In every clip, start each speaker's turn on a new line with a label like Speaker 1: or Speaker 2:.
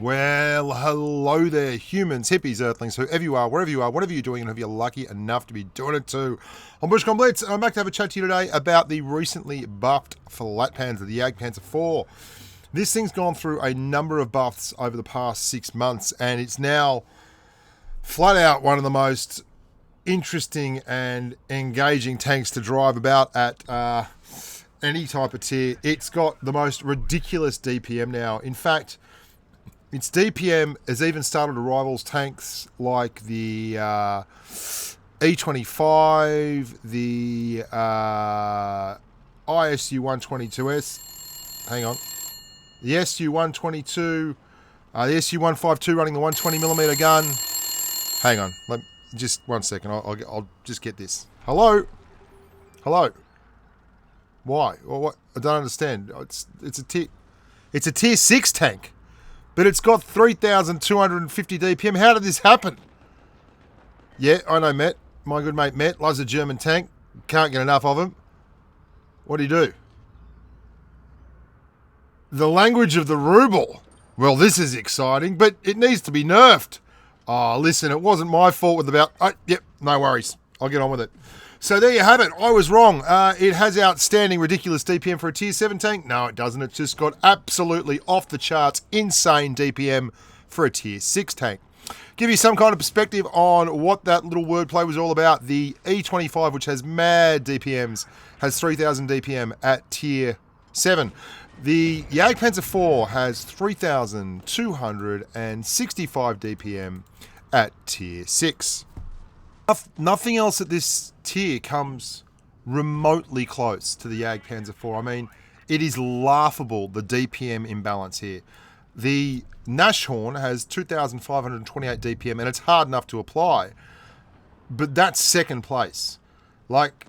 Speaker 1: Well, hello there, humans, hippies, earthlings, whoever you are, wherever you are, whatever you're doing, and if you're lucky enough to be doing it too. I'm Bushka Blitz, and I'm back to have a chat to you today about the recently buffed Flat Panzer, the JGPZIV 4. This thing's gone through a number of buffs over the past 6 months, and it's now flat out one of the most interesting and engaging tanks to drive about at any type of tier. It's got the most ridiculous DPM now. In fact, its DPM has even started to rival tanks like the E25, the ISU-122S. Hang on. The SU-122, the SU-152 running the 120mm gun. Hang on. Just 1 second. I'll just get this. Hello? Hello? Why? Well, what? I don't understand. It's a tier 6 tank. But it's got 3,250 DPM. How did this happen? Yeah, I know Matt. My good mate Matt loves a German tank. Can't get enough of him. What do you do? The language of the ruble. Well, this is exciting, but it needs to be nerfed. Oh, listen, it wasn't my fault with about... Oh, yep, no worries. I'll get on with it. So there you have it. I was wrong. It has outstanding, ridiculous DPM for a tier 7 tank. No, it doesn't. It's just got absolutely off the charts, insane DPM for a tier 6 tank. Give you some kind of perspective on what that little wordplay was all about. The E25, which has mad DPMs, has 3,000 DPM at tier 7. The JGPZIV 4 has 3,265 DPM at tier 6. Nothing else at this tier comes remotely close to the JGPZIV 4. I mean, it is laughable, the DPM imbalance here. The Nashorn has 2,528 DPM, and it's hard enough to apply, but that's second place. Like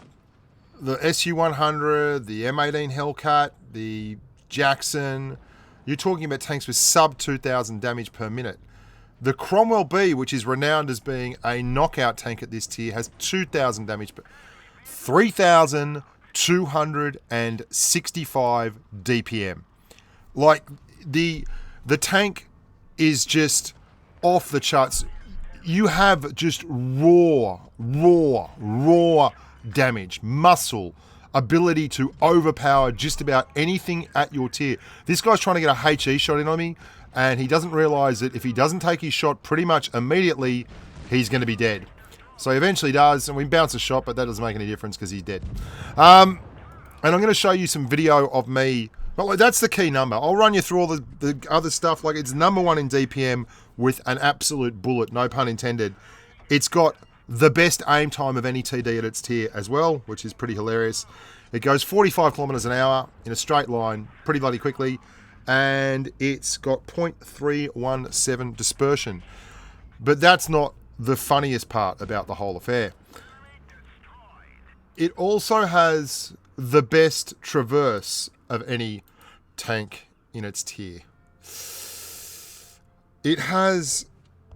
Speaker 1: the SU-100, the M18 Hellcat, the Jackson, you're talking about tanks with sub 2,000 damage per minute. The Cromwell B, which is renowned as being a knockout tank at this tier, has 2,000 damage per 3,265 DPM. Like, the tank is just off the charts. You have just raw damage, muscle, ability to overpower just about anything at your tier. This guy's trying to get a HE shot in on me, and he doesn't realise that if he doesn't take his shot pretty much immediately, he's going to be dead. So he eventually does, and we bounce a shot, but that doesn't make any difference because he's dead. And I'm going to show you some video of me. Well, that's the key number. I'll run you through all the other stuff. Like, it's number 1 in DPM with an absolute bullet, no pun intended. It's got the best aim time of any TD at its tier as well, which is pretty hilarious. It goes 45 kilometers an hour in a straight line pretty bloody quickly, and it's got 0.317 dispersion. But that's not the funniest part about the whole affair. It also has the best traverse of any tank in its tier. It has,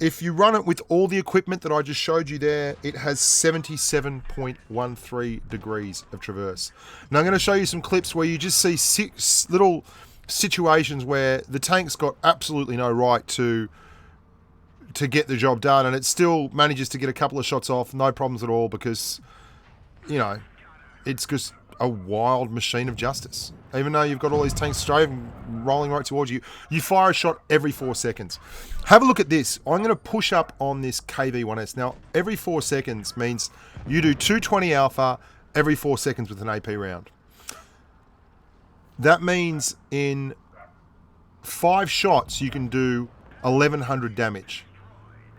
Speaker 1: if you run it with all the equipment that I just showed you there, it has 77.13 degrees of traverse. Now I'm going to show you some clips where you just see 6 little situations where the tank's got absolutely no right to get the job done, and it still manages to get a couple of shots off, no problems at all, because, you know, it's just a wild machine of justice. Even though you've got all these tanks straight and rolling right towards you, you fire a shot every 4 seconds. Have a look at this. I'm going to push up on this KV-1S. Now, every 4 seconds means you do 220 alpha every 4 seconds with an AP round. That means in 5 shots, you can do 1,100 damage.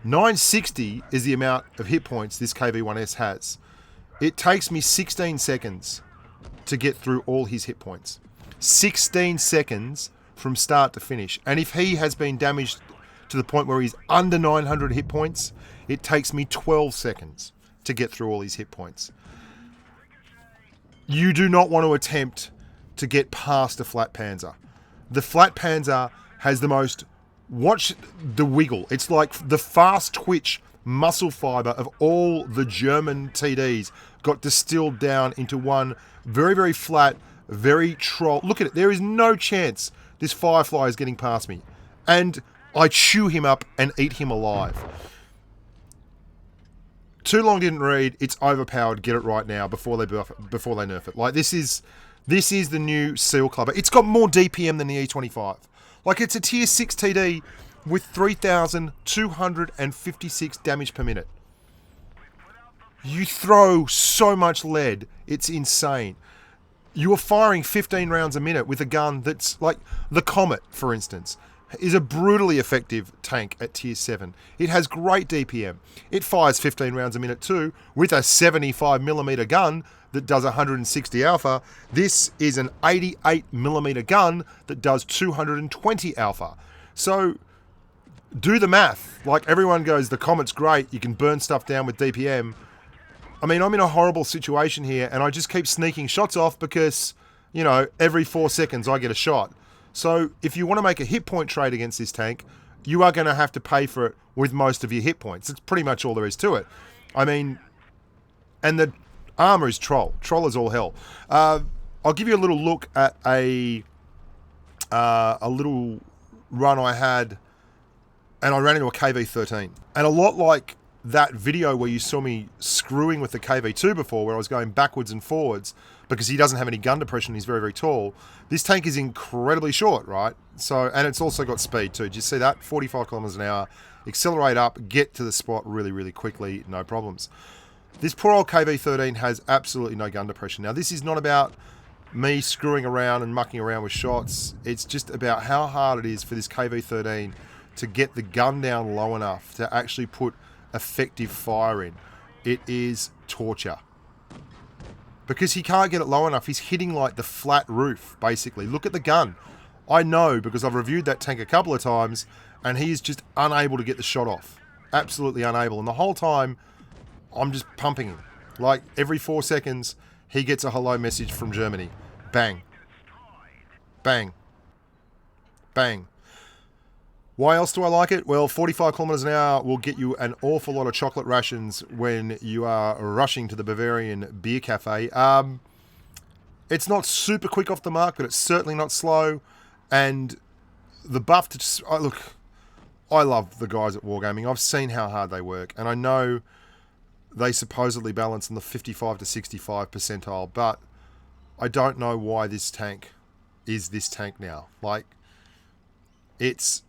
Speaker 1: 960 is the amount of hit points this KV-1S has. It takes me 16 seconds to get through all his hit points. 16 seconds from start to finish. And if he has been damaged to the point where he's under 900 hit points, it takes me 12 seconds to get through all his hit points. You do not want to attempt to get past a Flat Panzer. The Flat Panzer has the most... Watch the wiggle. It's like the fast twitch muscle fiber of all the German TDs got distilled down into one very, very flat, very troll. Look at it. There is no chance this Firefly is getting past me. And I chew him up and eat him alive. Too long didn't read. It's overpowered. Get it right now before they nerf it. Like, this is the new Seal Clubber. It's got more DPM than the E25. Like, it's a tier 6 TD with 3,256 damage per minute. You throw so much lead, it's insane. You are firing 15 rounds a minute with a gun that's like the Comet, for instance, is a brutally effective tank at tier 7. It has great DPM. It fires 15 rounds a minute too with a 75mm gun that does 160 alpha. This is an 88mm gun that does 220 alpha. So do the math. Like, everyone goes, the Comet's great, you can burn stuff down with DPM. I mean, I'm in a horrible situation here, and I just keep sneaking shots off because, you know, every 4 seconds I get a shot. So if you want to make a hit point trade against this tank, you are going to have to pay for it with most of your hit points. It's pretty much all there is to it. I mean, and the armor is Troll. Troll is all hell. I'll give you a little look at a little run I had, and I ran into a KV-13. And a lot like that video where you saw me screwing with the KV-2 before, where I was going backwards and forwards because he doesn't have any gun depression, he's very, very tall. This tank is incredibly short, right? So, and it's also got speed too. Did you see that? 45 kilometers an hour, accelerate up, get to the spot really, really quickly, no problems. This poor old KV-13 has absolutely no gun depression. Now, this is not about me screwing around and mucking around with shots. It's just about how hard it is for this KV-13 to get the gun down low enough to actually put effective fire in. It is torture. Because he can't get it low enough. He's hitting like the flat roof, basically. Look at the gun. I know because I've reviewed that tank a couple of times and he is just unable to get the shot off. Absolutely unable. And the whole time, I'm just pumping him. Like, every 4 seconds, he gets a hello message from Germany. Bang. Bang. Bang. Why else do I like it? Well, 45 kilometers an hour will get you an awful lot of chocolate rations when you are rushing to the Bavarian Beer Cafe. It's not super quick off the mark, but it's certainly not slow. And the buff to just... look, I love the guys at Wargaming. I've seen how hard they work. And I know they supposedly balance in the 55 to 65 percentile. But I don't know why this tank is this tank now. Like, it's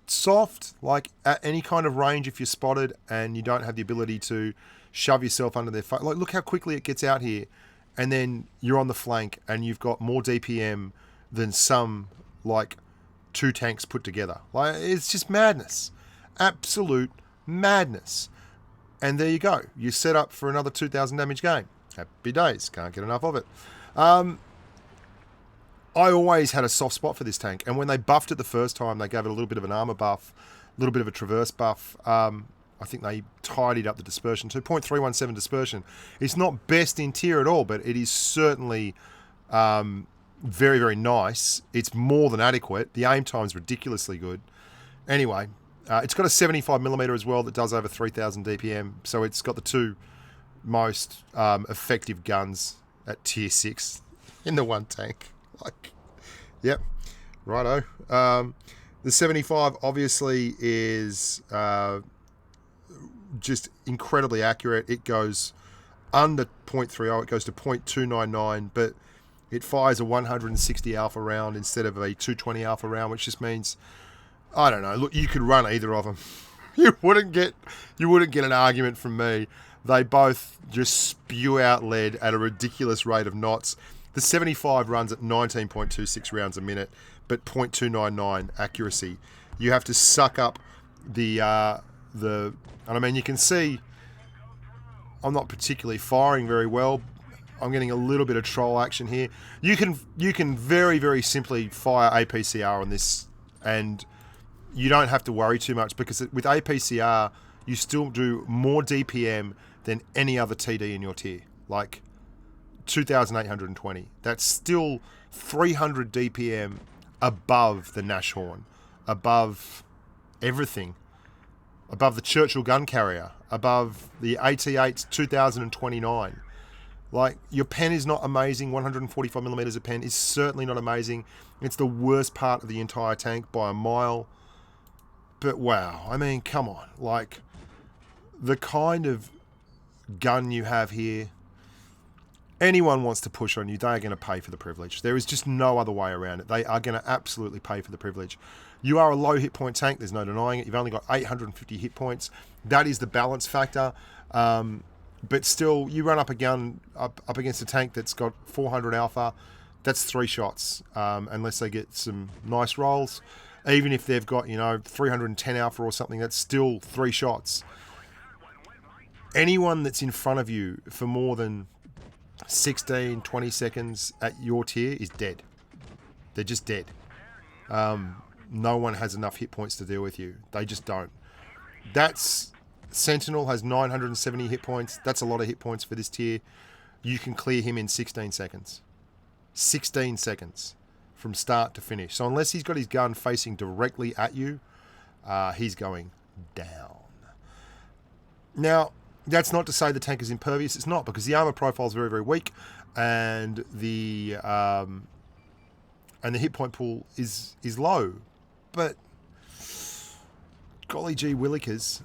Speaker 1: soft, like at any kind of range if you're spotted and you don't have the ability to shove yourself under their face. Like, look how quickly it gets out here. And then you're on the flank and you've got more DPM than some, like, 2 tanks put together. Like, it's just madness. Absolute madness. And there you go. You're set up for another 2,000 damage game. Happy days. Can't get enough of it. I always had a soft spot for this tank, and when they buffed it the first time, they gave it a little bit of an armor buff, a little bit of a traverse buff. I think they tidied up the dispersion to 0.317 dispersion. It's not best in tier at all, but it is certainly very, very nice. It's more than adequate. The aim time's ridiculously good. Anyway, it's got a 75mm as well that does over 3,000 DPM, so it's got the 2 most effective guns at tier 6 in the one tank. Like, yep, righto. The 75 obviously is just incredibly accurate. It goes under 0.30, it goes to 0.299, but it fires a 160 alpha round instead of a 220 alpha round, which just means, I don't know, look, you could run either of them. You wouldn't get an argument from me. They both just spew out lead at a ridiculous rate of knots. The 75 runs at 19.26 rounds a minute, but 0.299 accuracy. You have to suck up and I mean, you can see I'm not particularly firing very well. I'm getting a little bit of troll action here. You can very, very simply fire APCR on this, and you don't have to worry too much because with APCR, you still do more DPM than any other TD in your tier. Like, 2,820. That's still 300 DPM above the Nashorn, above everything, above the Churchill gun carrier, above the AT-8's 2029. Like, your pen is not amazing. 145mm of pen is certainly not amazing. It's the worst part of the entire tank by a mile. But wow, I mean, come on. Like, the kind of gun you have here, anyone wants to push on you, they are going to pay for the privilege. There is just no other way around it. They are going to absolutely pay for the privilege. You are a low hit point tank. There's no denying it. You've only got 850 hit points. That is the balance factor. But still, you run up a gun up against a tank that's got 400 alpha. That's 3 shots, unless they get some nice rolls. Even if they've got, 310 alpha or something, that's still 3 shots. Anyone that's in front of you for more than 16, 20 seconds at your tier is dead. They're just dead. No one has enough hit points to deal with you. They just don't. Sentinel has 970 hit points. That's a lot of hit points for this tier. You can clear him in 16 seconds. 16 seconds from start to finish. So unless he's got his gun facing directly at you, he's going down. Now, that's not to say the tank is impervious. It's not, because the armor profile is very, very weak, and the hit point pool is low. But golly gee willikers,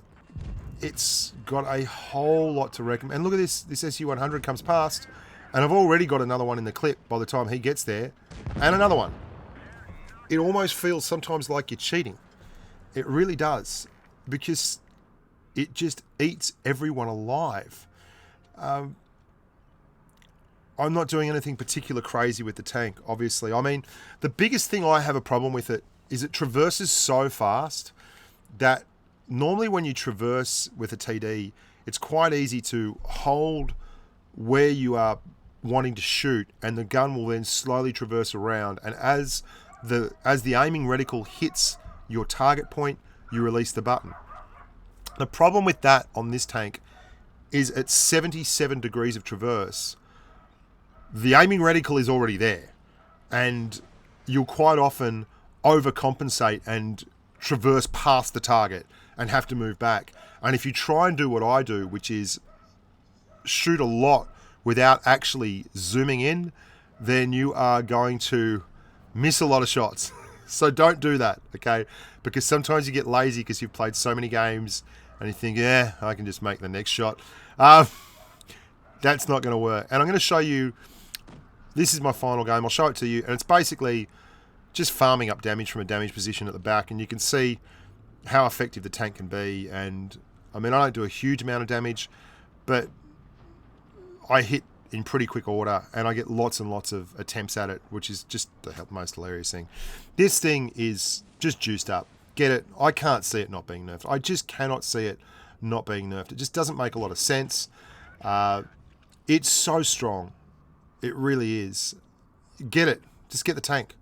Speaker 1: it's got a whole lot to recommend. And look at this. This SU-100 comes past, and I've already got another one in the clip by the time he gets there, and another one. It almost feels sometimes like you're cheating. It really does, because it just eats everyone alive. I'm not doing anything particular crazy with the tank, obviously. I mean, the biggest thing I have a problem with it is it traverses so fast that normally when you traverse with a TD, it's quite easy to hold where you are wanting to shoot, and the gun will then slowly traverse around. And as the aiming reticle hits your target point, you release the button. The problem with that on this tank is at 77 degrees of traverse, the aiming reticle is already there, and you'll quite often overcompensate and traverse past the target and have to move back. And if you try and do what I do, which is shoot a lot without actually zooming in, then you are going to miss a lot of shots. So don't do that, okay? Because sometimes you get lazy because you've played so many games and you think, yeah, I can just make the next shot. That's not going to work. And I'm going to show you, this is my final game. I'll show it to you. And it's basically just farming up damage from a damage position at the back. And you can see how effective the tank can be. And I mean, I don't do a huge amount of damage, but I hit in pretty quick order, and I get lots and lots of attempts at it, which is just the most hilarious thing. This thing is just juiced up. Get it? I can't see it not being nerfed. I just cannot see it not being nerfed. It just doesn't make a lot of sense. It's so strong. It really is. Get it. Just get the tank.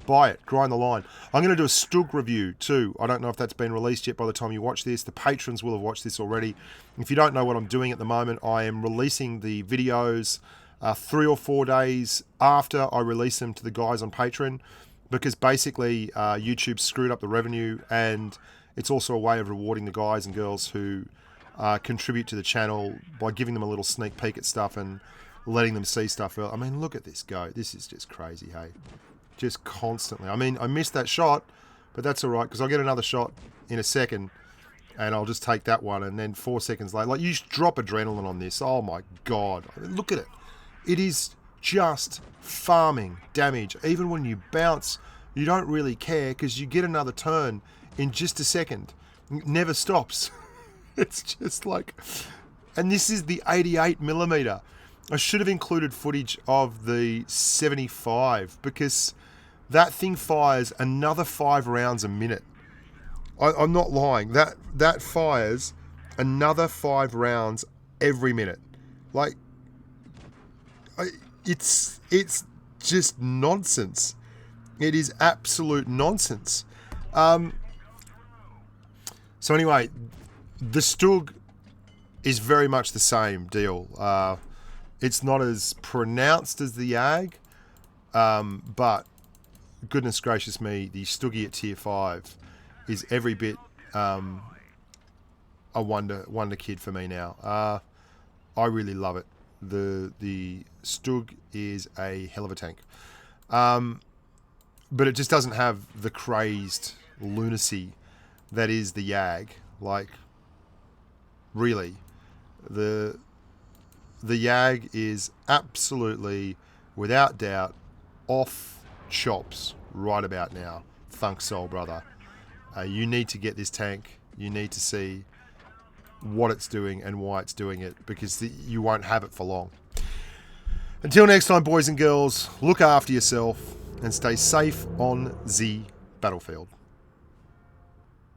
Speaker 1: Buy it. Grind the line. I'm going to do a Stug review too. I don't know if that's been released yet by the time you watch this. The patrons will have watched this already. If you don't know what I'm doing at the moment, I am releasing the videos 3 or 4 days after I release them to the guys on Patreon, because basically YouTube screwed up the revenue, and it's also a way of rewarding the guys and girls who contribute to the channel by giving them a little sneak peek at stuff and letting them see stuff. I mean, look at this go. This is just crazy, hey? Just constantly. I mean, I missed that shot, but that's all right, because I'll get another shot in a second, and I'll just take that one, and then 4 seconds later, like, you drop adrenaline on this. Oh my God. I mean, look at it. It is just farming damage. Even when you bounce, you don't really care, because you get another turn in just a second. It never stops. It's just like... And this is the 88mm. I should have included footage of the 75, because that thing fires another 5 rounds a minute. I'm not lying. That fires another 5 rounds every minute. Like, it's just nonsense. It is absolute nonsense. So anyway, the Stug is very much the same deal. It's not as pronounced as the Ag, but goodness gracious me, the Stuggy at tier 5 is every bit a wonder kid for me now. I really love it. The Stug is a hell of a tank. But it just doesn't have the crazed lunacy that is the YAG. Like, really, the YAG is absolutely, without doubt, off chops right about now. Thunk Soul, brother. You need to get this tank. You need to see what it's doing and why it's doing it, because you won't have it for long. Until next time, boys and girls, look after yourself and stay safe on the battlefield.